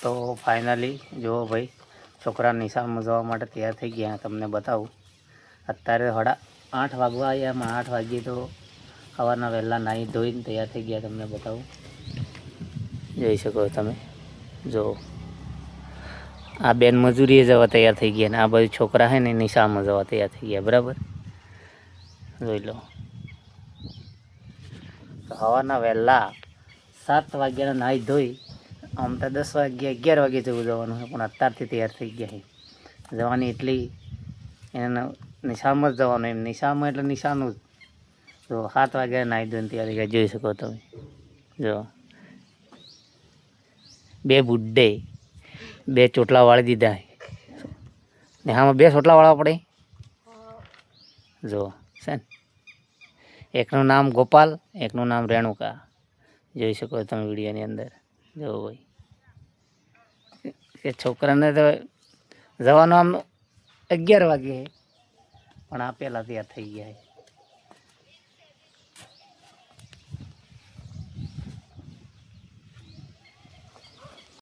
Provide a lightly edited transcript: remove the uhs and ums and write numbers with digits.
તો ફાઇનલી જુઓ ભાઈ, છોકરા નિશાળમાં જવા માટે તૈયાર થઈ ગયા. તમને બતાવું, અત્યારે 8:30 વાગવા આવ્યા. 8 વાગ્યે તો સવારના વહેલા નાહી ધોઈને તૈયાર થઈ ગયા. તમને બતાવું, જોઈ શકો તમે. જો આ બેન મજૂરીએ જવા તૈયાર થઈ ગયા, ને આ બાજુ છોકરા છે ને નિશાળમાં જવા તૈયાર થઈ ગયા. બરાબર, જોઈ લો. સવારના વહેલા 7 વાગ્યાના નાહી ધોઈ, આમ તો 10 વાગ્યા 11 વાગે જેવું જવાનું છે, પણ અત્યારથી તૈયાર થઈ ગયા છે. જવાની એટલી એને નિશાળમાં જ જવાનું, એમ નિશાળમાં એટલે નિશાળનું જ. જો 7 વાગ્યા નાહી ધોઈને તૈયાર થઈ ગયા, જોઈ શકો તમે. જો બે બુડ્ઢે 2 ચોટલા વાળી દીધા ને આમાં 2 ચોટલા વાળવા પડે. જો છે ને, એકનું નામ ગોપાલ, એકનું નામ રેણુકા. જોઈ શકો તમે વિડીયોની અંદર. જો ભાઈ, કે છોકરાને તો જવાનું આમ 11 વાગે, પણ આ પહેલાં તૈયાર થઈ ગયા છે.